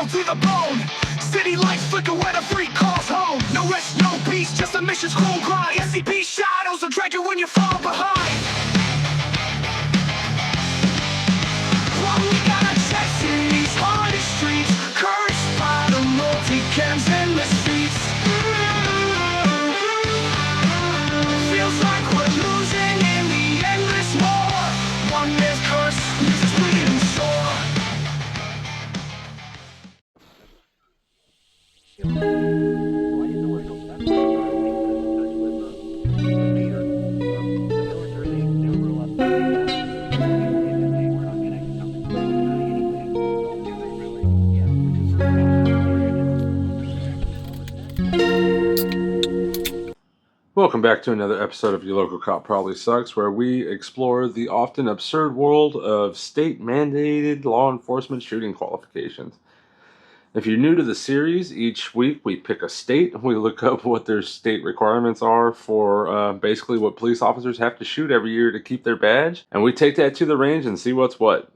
To the bone, city lights flicker when a freak calls home. No rest, no peace, just a mission's cruel grind. SCP shadows will drag you when you fall behind. While we got our checks in these haunted streets, cursed by the multicams in the streets. Feels like we're losing in the endless war. One man's curse leaves us bleeding sore. Welcome back to another episode of Your Local Cop Probably Sucks, where we explore the often absurd world of state-mandated law enforcement shooting qualifications. If you're new to the series, each week we pick a state, we look up what their state requirements are for basically what police officers have to shoot every year to keep their badge, and we take that to the range and see what's what.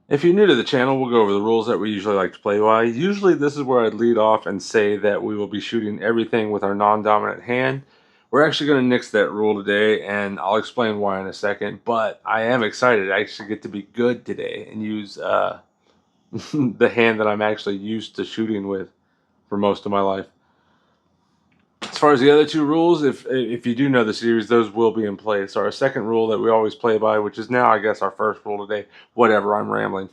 If you're new to the channel, we'll go over the rules that we usually like to play by. Usually this is where I'd lead off and say that we will be shooting everything with our non-dominant hand. We're actually going to nix that rule today, and I'll explain why in a second, but I am excited. I actually get to be good today and use the hand that I'm actually used to shooting with for most of my life. As far as the other two rules, if you do know the series, those will be in place. So our second rule that we always play by, which is now, I guess, our first rule today. Whatever, I'm rambling.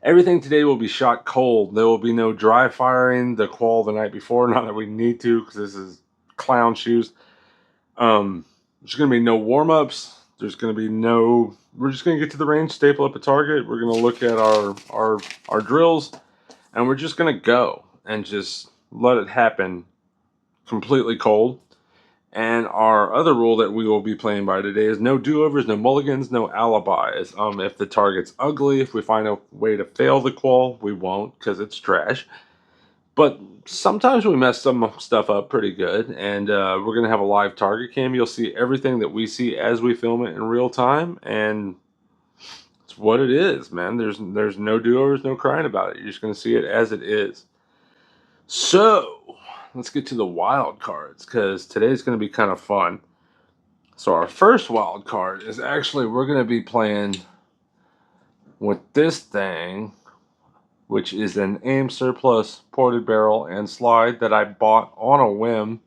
Everything today will be shot cold. There will be no dry firing the qual the night before. Not that we need to, because this is clown shoes. There's going to be no warm-ups. There's going to be no... We're just going to get to the range, staple up a target. We're going to look at our drills, and we're just going to go and just let it happen completely cold. And our other rule that we will be playing by today is no do-overs, no mulligans, no alibis. If the target's ugly, if we find a way to fail the qual, we won't, because it's trash. But sometimes we mess some stuff up pretty good, and we're going to have a live target cam. You'll see everything that we see as we film it in real time, and it's what it is, man. There's no do-overs, no crying about it. You're just going to see it as it is. So, let's get to the wild cards, because today's going to be kind of fun. So our first wild card is actually, we're going to be playing with this thing, which is an AIM surplus ported barrel and slide that I bought on a whim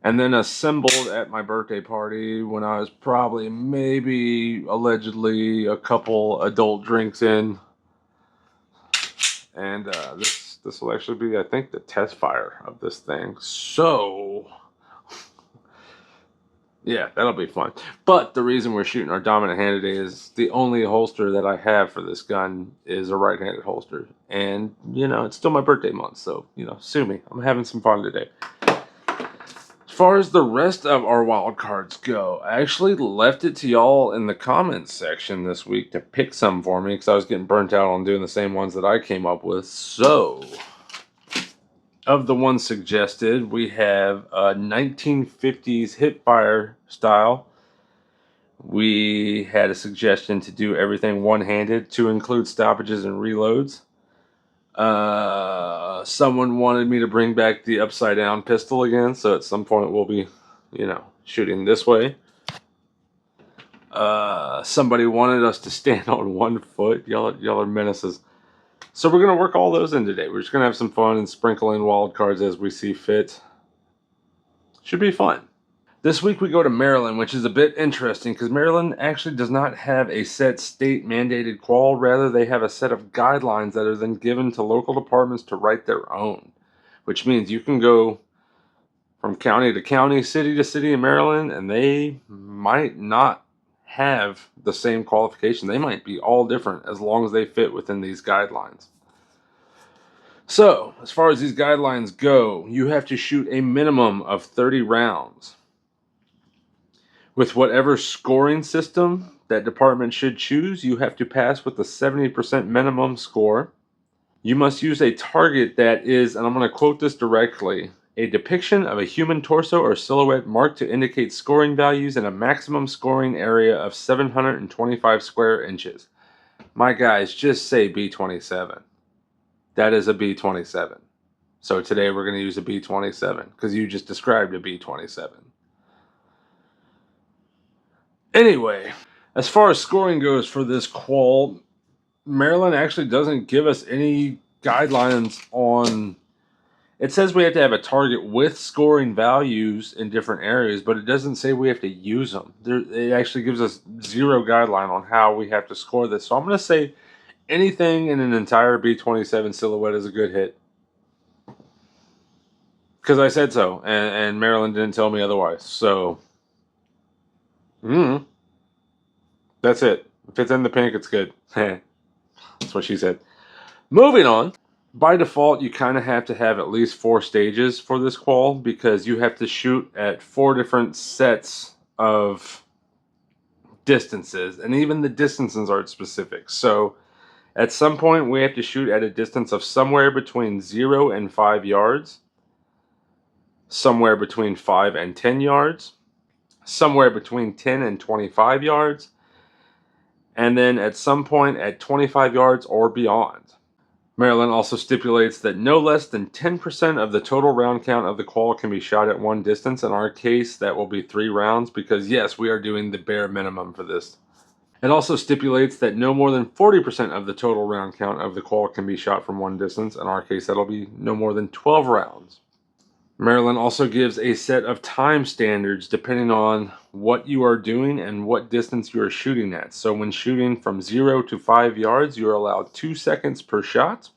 and then assembled at my birthday party when I was probably, maybe, allegedly a couple adult drinks in. And this will actually be, I think, the test fire of this thing. So, yeah, that'll be fun. But the reason we're shooting our dominant hand today is the only holster that I have for this gun is a right-handed holster. And, you know, it's still my birthday month, so, you know, sue me. I'm having some fun today. As far as the rest of our wild cards go, I actually left it to y'all in the comments section this week to pick some for me, because I was getting burnt out on doing the same ones that I came up with. So, of the ones suggested, we have a 1950s hip-fire style. We had a suggestion to do everything one-handed to include stoppages and reloads. Someone wanted me to bring back the upside-down pistol again, so at some point we'll be, you know, shooting this way. Somebody wanted us to stand on one foot. Y'all are menaces. So we're going to work all those in today. We're just going to have some fun and sprinkle in wild cards as we see fit. Should be fun. This week we go to Maryland, which is a bit interesting because Maryland actually does not have a set state-mandated qual. Rather, they have a set of guidelines that are then given to local departments to write their own, which means you can go from county to county, city to city in Maryland, and they might not have the same qualification. They might be all different as long as they fit within these guidelines. So, as far as these guidelines go, you have to shoot a minimum of 30 rounds. With whatever scoring system that department should choose, you have to pass with a 70% minimum score. You must use a target that is, and I'm going to quote this directly, A depiction of a human torso or silhouette marked to indicate scoring values in a maximum scoring area of 725 square inches. My guys, just say B27. That is a B27. So today we're going to use a B27 because you just described a B27. Anyway, as far as scoring goes for this qual, Maryland actually doesn't give us any guidelines on. It says we have to have a target with scoring values in different areas, but it doesn't say we have to use them. It actually gives us zero guideline on how we have to score this. So I'm going to say anything in an entire B27 silhouette is a good hit. Because I said so, and Maryland didn't tell me otherwise. So, that's it. If it's in the pink, it's good. That's what she said. Moving on. By default, you kind of have to have at least 4 stages for this qual because you have to shoot at 4 different sets of distances, and even the distances aren't specific. So at some point, we have to shoot at a distance of somewhere between 0 and 5 yards, somewhere between 5 and 10 yards, somewhere between 10 and 25 yards, and then at some point at 25 yards or beyond. Maryland also stipulates that no less than 10% of the total round count of the qual can be shot at one distance. In our case, that will be 3 rounds because, yes, we are doing the bare minimum for this. It also stipulates that no more than 40% of the total round count of the qual can be shot from one distance. In our case, that'll be no more than 12 rounds. Maryland also gives a set of time standards depending on what you are doing and what distance you are shooting at. So when shooting from 0 to 5 yards, you are allowed 2 seconds per shot.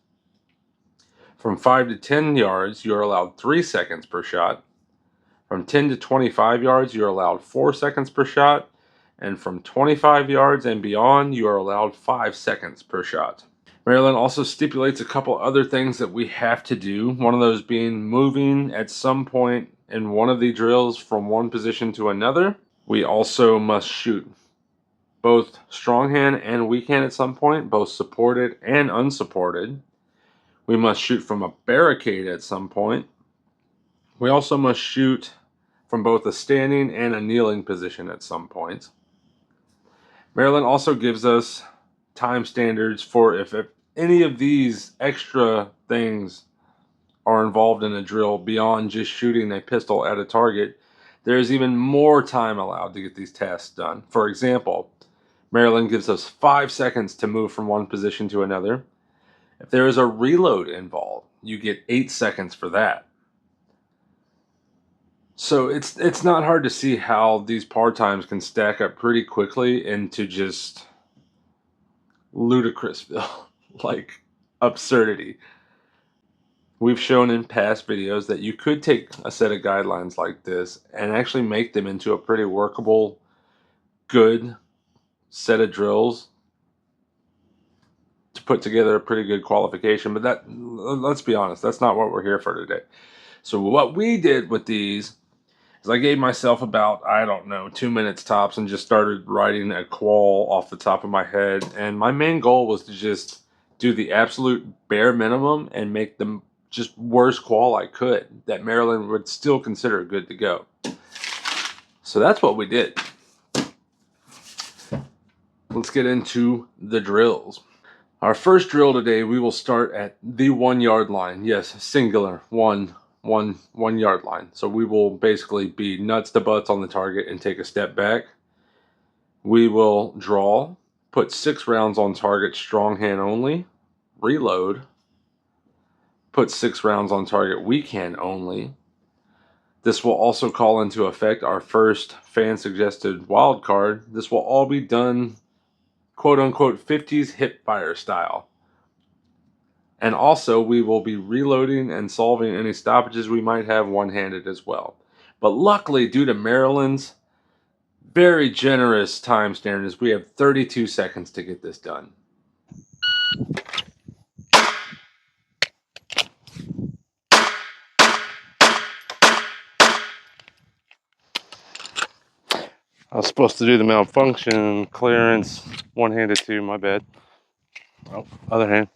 From 5 to 10 yards, you are allowed 3 seconds per shot. From 10 to 25 yards, you are allowed 4 seconds per shot. And from 25 yards and beyond, you are allowed 5 seconds per shot. Maryland also stipulates a couple other things that we have to do. One of those being moving at some point in one of the drills from one position to another. We also must shoot both strong hand and weak hand at some point, both supported and unsupported. We must shoot from a barricade at some point. We also must shoot from both a standing and a kneeling position at some point. Maryland also gives us time standards for if any of these extra things are involved in a drill beyond just shooting a pistol at a target. There is even more time allowed to get these tasks done. For example, Maryland gives us 5 seconds to move from one position to another. If there is a reload involved, you get 8 seconds for that. So it's not hard to see how these par times can stack up pretty quickly into just ludicrousville, like absurdity. We've shown in past videos that you could take a set of guidelines like this and actually make them into a pretty workable, good set of drills to put together a pretty good qualification. But that, let's be honest, that's not what we're here for today. So what we did with these is I gave myself about, 2 minutes tops and just started writing a qual off the top of my head. And my main goal was to just do the absolute bare minimum and make the just worst qual I could that Maryland would still consider good to go. So that's what we did. Let's get into the drills. Our first drill today, we will start at the 1 yard line. Yes, singular, one yard line. So we will basically be nuts to butts on the target and take a step back. We will draw, put 6 rounds on target, strong hand only, reload, put 6 rounds on target, weak hand only. This will also call into effect our first fan suggested wild card. This will all be done quote unquote 50s hip fire style. And also we will be reloading and solving any stoppages we might have one-handed as well. But luckily, due to Maryland's very generous time standards, we have 32 seconds to get this done. I was supposed to do the malfunction clearance one-handed too, my bad. Oh, other hand.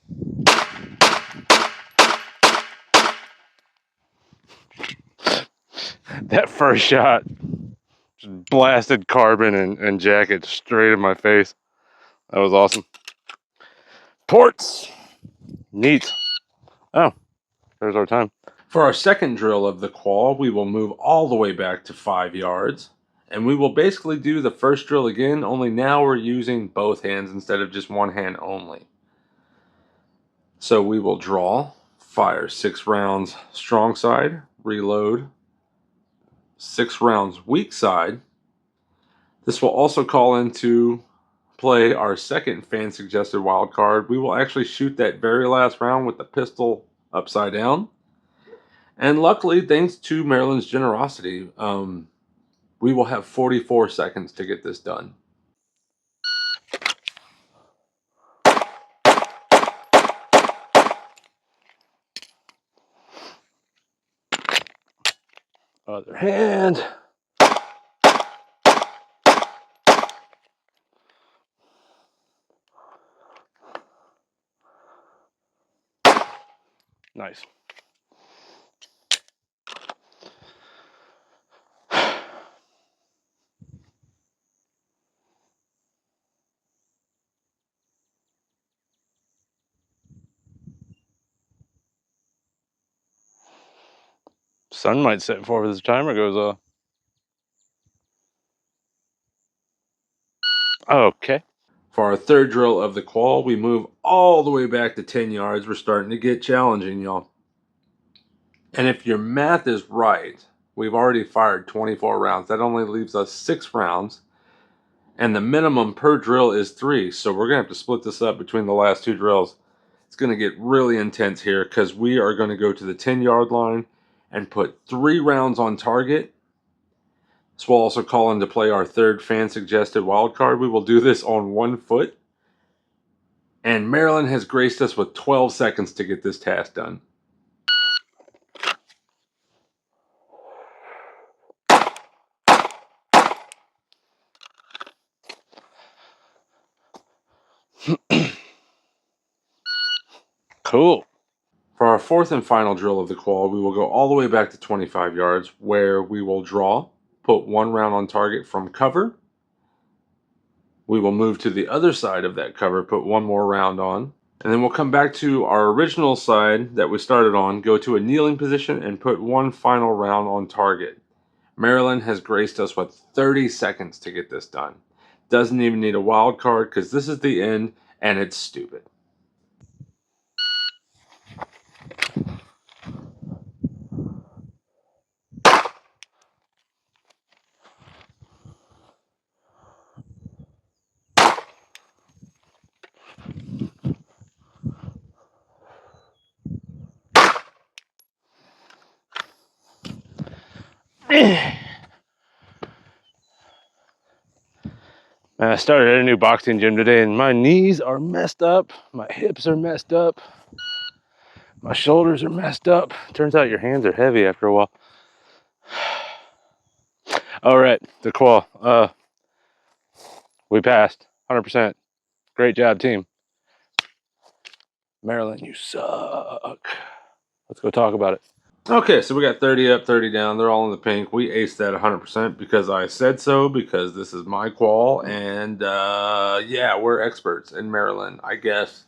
That first shot just blasted carbon and jacket straight in my face. That was awesome. Ports. Neat. Oh, there's our time. For our second drill of the qual, we will move all the way back to 5 yards. And we will basically do the first drill again, only now we're using both hands instead of just one hand only. So we will draw, fire 6 rounds strong side, reload, 6 rounds weak side. This will also call into play our second fan suggested wild card. We will actually shoot that very last round with the pistol upside down. And luckily, thanks to Maryland's generosity, we will have 44 seconds to get this done. Other hand. Nice. Sun might set before this timer goes off. Okay. For our third drill of the qual, we move all the way back to 10 yards. We're starting to get challenging, y'all. And if your math is right, we've already fired 24 rounds. That only leaves us 6 rounds. And the minimum per drill is 3. So we're going to have to split this up between the last 2 drills. It's going to get really intense here because we are going to go to the 10-yard line and put 3 rounds on target. This will also call into play our third fan-suggested wild card. We will do this on 1 foot. And Maryland has graced us with 12 seconds to get this task done. Cool. For our fourth and final drill of the qual, we will go all the way back to 25 yards, where we will draw, put 1 round on target from cover. We will move to the other side of that cover, put 1 more round on, and then we'll come back to our original side that we started on, go to a kneeling position, and put 1 final round on target. Maryland has graced us with 30 seconds to get this done. Doesn't even need a wild card because this is the end, and it's stupid. I started at a new boxing gym today, and my knees are messed up, my hips are messed up, my shoulders are messed up. Turns out your hands are heavy after a while. All right, the qual. We passed, 100%. Great job, team. Maryland, you suck. Let's go talk about it. Okay, so we got 30 up, 30 down. They're all in the pink. We aced that 100% because I said so, because this is my qual. And yeah, we're experts in Maryland, I guess.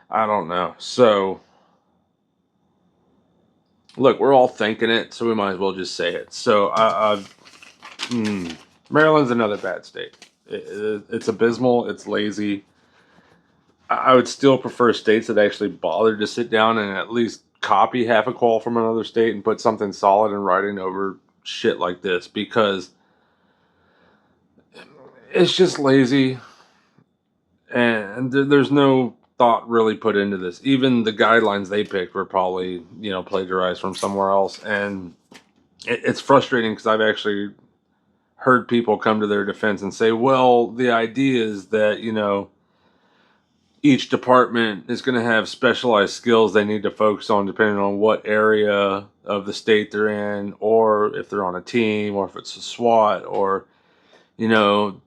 I don't know. So, look, we're all thinking it, so we might as well just say it. So, Maryland's another bad state. It's abysmal. It's lazy. I would still prefer states that actually bothered to sit down and at least copy half a qual from another state and put something solid in writing over shit like this, because it's just lazy and there's no thought really put into this. Even the guidelines they picked were probably, plagiarized from somewhere else. And it's frustrating because I've actually heard people come to their defense and say, well, the idea is that, each department is going to have specialized skills they need to focus on depending on what area of the state they're in, or if they're on a team, or if it's a SWAT, or,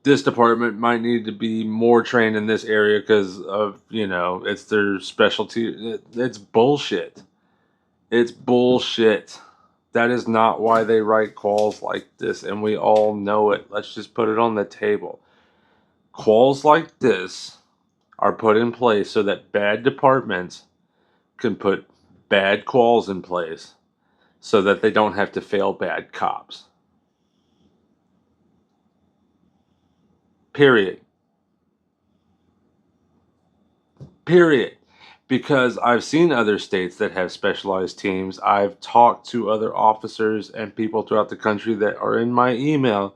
this department might need to be more trained in this area because of, it's their specialty. It's bullshit. It's bullshit. That is not why they write quals like this, and we all know it. Let's just put it on the table. Quals like this are put in place so that bad departments can put bad quals in place so that they don't have to fail bad cops. Period. Period. Because I've seen other states that have specialized teams. I've talked to other officers and people throughout the country that are in my email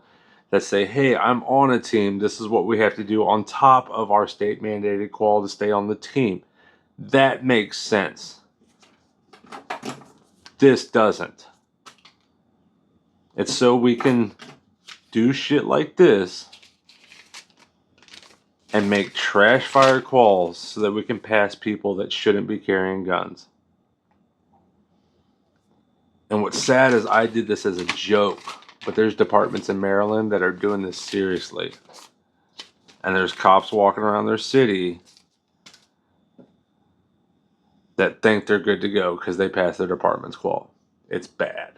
that say, hey, I'm on a team. This is what we have to do on top of our state mandated qual to stay on the team. That makes sense. This doesn't. It's so we can do shit like this and make trash fire quals so that we can pass people that shouldn't be carrying guns. And what's sad is I did this as a joke, but there's departments in Maryland that are doing this seriously. And there's cops walking around their city that think they're good to go because they passed their department's qual. It's bad.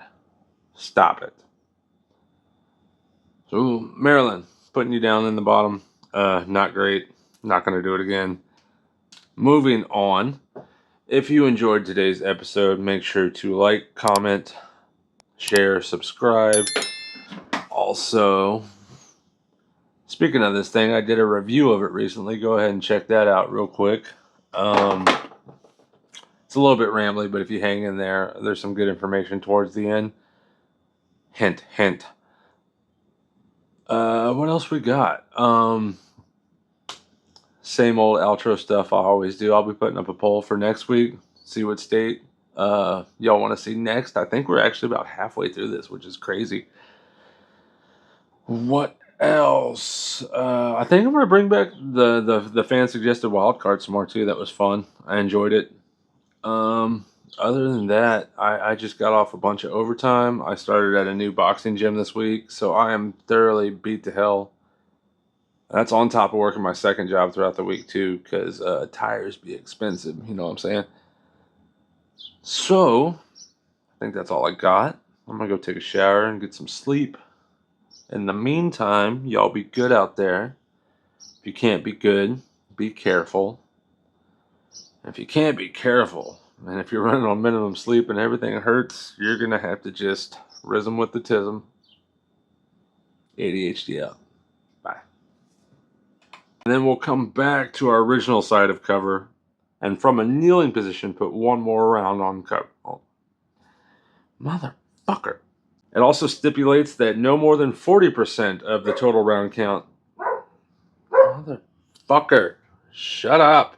Stop it. So, Maryland, putting you down in the bottom. Not great. Not going to do it again. Moving on. If you enjoyed today's episode, make sure to like, comment, share, subscribe. Also, speaking of this thing, I did a review of it recently. Go ahead and check that out real quick. It's a little bit rambly, but if you hang in there, there's some good information towards the end. Hint, hint. What else we got? Same old outro stuff I always do. I'll be putting up a poll for next week. See what state y'all want to see next. I think we're actually about halfway through this, which is crazy. What else? I think I'm going to bring back the fan suggested wildcard some more too. That was fun. I enjoyed it. Other than that, I just got off a bunch of overtime. I started at a new boxing gym this week, so I am thoroughly beat to hell. That's on top of working my second job throughout the week too, because tires be expensive. You know what I'm saying? So, I think that's all I got. I'm going to go take a shower and get some sleep. In the meantime, y'all be good out there. If you can't be good, be careful. If you can't be careful, and if you're running on minimum sleep and everything hurts, you're going to have to just rhythm with the tism. ADHD out. Bye. And then we'll come back to our original side of cover, and from a kneeling position, put one more round on cover. Oh. Motherfucker. It also stipulates that no more than 40% of the total round count. Motherfucker. Shut up.